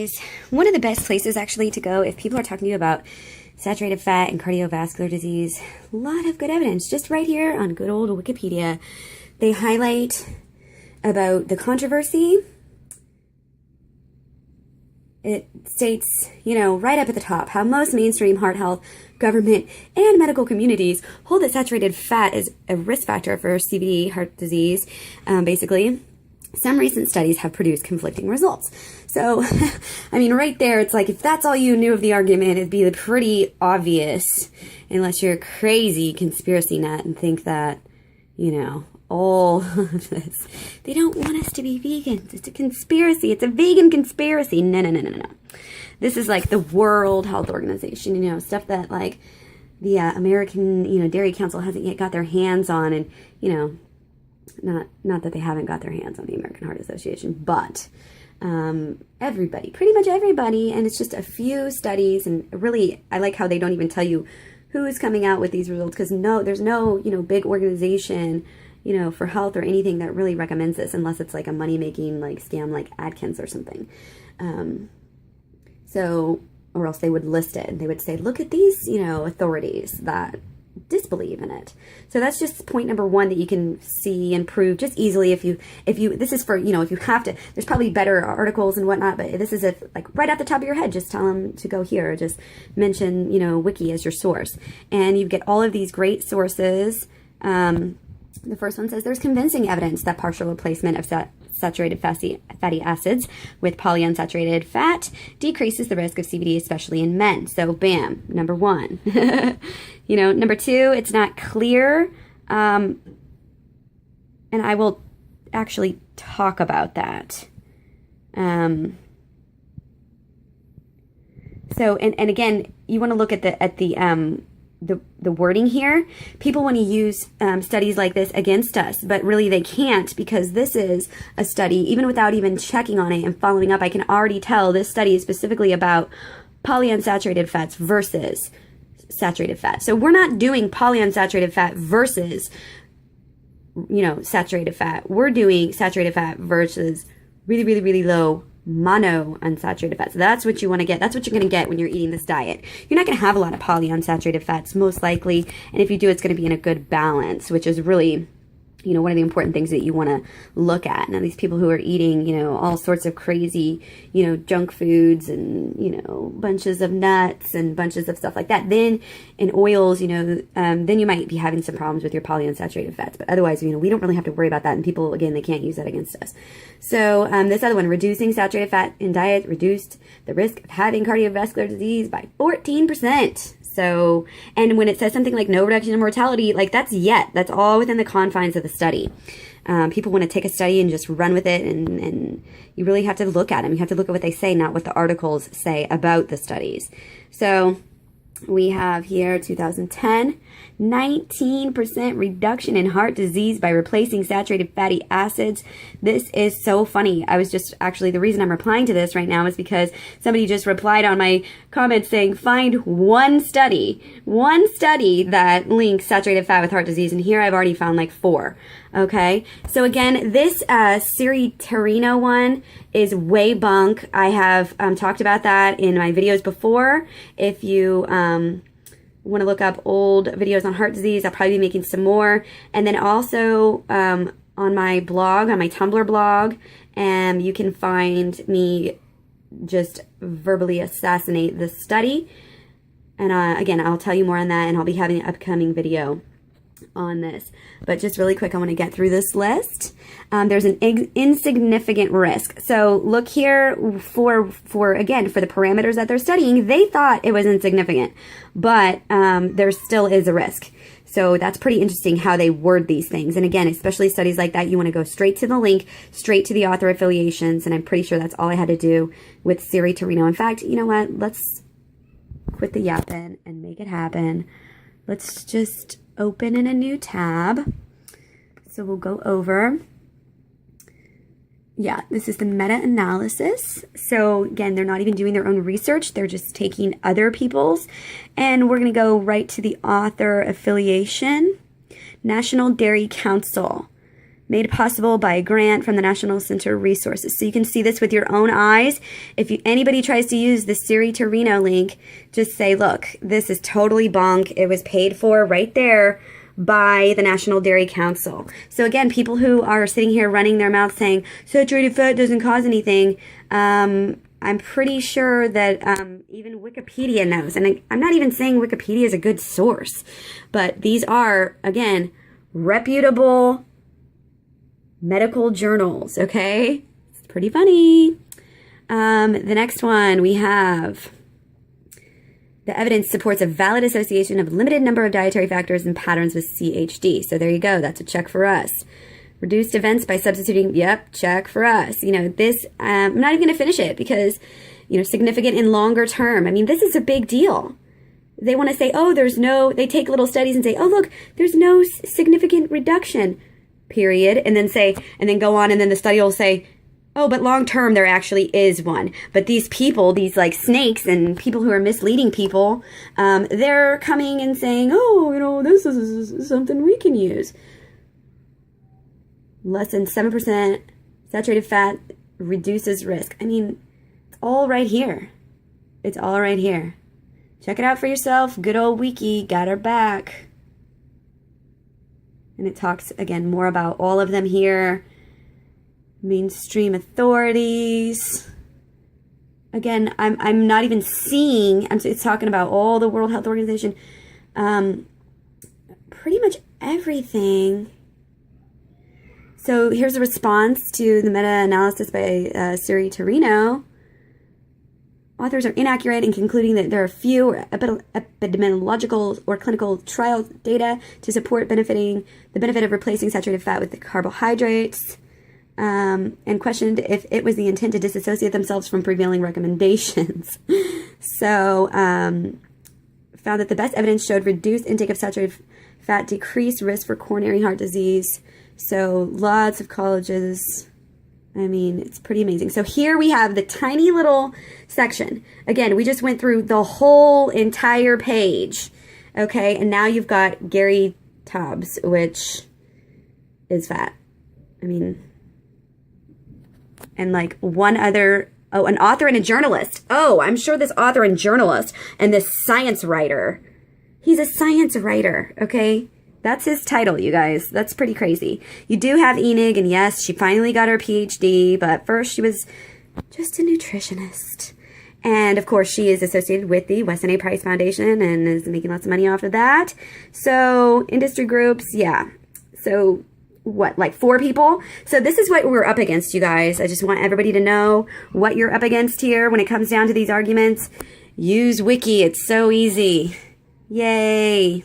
guys, one of the best places actually to go if people are talking to you about saturated fat and cardiovascular disease, a lot of good evidence just right here on good old Wikipedia. They highlight about the controversy. It states, right up at the top, how most mainstream heart health, government, and medical communities hold that saturated fat is a risk factor for CVD, heart disease, basically. Some recent studies have produced conflicting results. So, right there, it's like, if that's all you knew of the argument, it'd be pretty obvious, unless you're a crazy conspiracy nut and think that, all of this. They don't want us to be vegans. It's a conspiracy. It's a vegan conspiracy. No. This is like the World Health Organization, stuff that like the American, Dairy Council hasn't yet got their hands on, and, not that they haven't got their hands on the American Heart Association, but everybody, pretty much everybody, and it's just a few studies, and really, I like how they don't even tell you who is coming out with these results, because there's no, big organization, for health or anything that really recommends this, unless it's like a money-making like scam like Atkins or something. Or else they would list it, and they would say, look at these, authorities that disbelieve in it. So that's just point number one that you can see and prove just easily if you this is for, if you have to, there's probably better articles and whatnot, but this is like right off the top of your head, just tell them to go here, just mention, Wiki as your source, and you get all of these great sources. The first one says there's convincing evidence that partial replacement of saturated fatty acids with polyunsaturated fat decreases the risk of CVD, especially in men. So bam, number one. Number two, it's not clear. And I will actually talk about that. So, and again, you want to look at the wording here. People want to use studies like this against us, but really they can't, because this is a study, even without even checking on it and following up, I can already tell this study is specifically about polyunsaturated fats versus saturated fat. So we're not doing polyunsaturated fat versus, saturated fat. We're doing saturated fat versus really, really, really low monounsaturated fats. So that's what you want to get. That's what you're going to get when you're eating this diet. You're not going to have a lot of polyunsaturated fats, most likely. And if you do, it's going to be in a good balance, which is really, one of the important things that you want to look at. Now, these people who are eating, all sorts of crazy, junk foods and, bunches of nuts and bunches of stuff like that, then in oils, then you might be having some problems with your polyunsaturated fats. But otherwise, we don't really have to worry about that. And people, again, they can't use that against us. So this other one, reducing saturated fat in diet reduced the risk of having cardiovascular disease by 14%. So, and when it says something like no reduction in mortality, like that's all within the confines of the study. People want to take a study and just run with it, and you really have to look at them. You have to look at what they say, not what the articles say about the studies. So we have here 2010, 19% reduction in heart disease by replacing saturated fatty acids. This is so funny. I was just actually, the reason I'm replying to this right now is because somebody just replied on my comments saying, find one study that links saturated fat with heart disease. And here I've already found like 4. Okay. So again, this San Torino one is way bunk. I have talked about that in my videos before. If you want to look up old videos on heart disease, I'll probably be making some more. And then also on my blog, on my Tumblr blog, you can find me just verbally assassinate this study. And again, I'll tell you more on that, and I'll be having an upcoming video on this. But just really quick, I want to get through this list. There's an insignificant risk. So look here for the parameters that they're studying. They thought it was insignificant, but there still is a risk. So that's pretty interesting how they word these things. And again, especially studies like that, you want to go straight to the link, straight to the author affiliations. And I'm pretty sure that's all I had to do with San Torino. In fact, you know what? Let's quit the yapping and make it happen. Let's just open in a new tab. So we'll go over. Yeah, this is the meta-analysis. So again, they're not even doing their own research. They're just taking other people's. And we're going to go right to the author affiliation. National Dairy Council. made possible by a grant from the National Center Resources. So you can see this with your own eyes. If anybody tries to use the San Torino link, just say, look, this is totally bunk. It was paid for right there by the National Dairy Council. So again, people who are sitting here running their mouth saying saturated fat doesn't cause anything, I'm pretty sure that even Wikipedia knows. And I'm not even saying Wikipedia is a good source, but these are, again, reputable medical journals, okay? It's pretty funny. The next one we have, the evidence supports a valid association of limited number of dietary factors and patterns with CHD. So there you go. That's a check for us. Reduced events by substituting, yep, check for us. You know, this, I'm not even going to finish it because, you know, significant in longer term. I mean, this is a big deal. They want to say, oh, they take little studies and say, oh, look, there's no significant reduction, period. And then go on and then the study will say, oh, but long term there actually is one. But these people, these like snakes and people who are misleading people, they're coming and saying, oh, you know, this is something we can use. Less than 7% saturated fat reduces risk. I mean, it's all right here. It's all right here. Check it out for yourself. Good old Wiki got our back. And it talks, again, more about all of them here. Mainstream authorities. Again, I'm not even seeing, it's talking about all the World Health Organization. Pretty much everything. So here's a response to the meta-analysis by San Torino. Authors are inaccurate in concluding that there are few epidemiological or clinical trial data to support the benefit of replacing saturated fat with the carbohydrates, and questioned if it was the intent to disassociate themselves from prevailing recommendations. So, found that the best evidence showed reduced intake of saturated fat decreased risk for coronary heart disease. So lots of colleges. I mean, it's pretty amazing. So here we have the tiny little section. Again, we just went through the whole entire page. Okay, and now you've got Gary Taubes, which is fat. I mean, and like one other, oh, an author and a journalist. Oh, I'm sure this author and journalist and this science writer, he's a science writer, okay? That's his title, you guys. That's pretty crazy. You do have Enig, and yes, she finally got her PhD, but first she was just a nutritionist. And, of course, she is associated with the Weston A. Price Foundation and is making lots of money off of that. So, industry groups, yeah. So, what, like 4 people? So, this is what we're up against, you guys. I just want everybody to know what you're up against here when it comes down to these arguments. Use Wiki. It's so easy. Yay.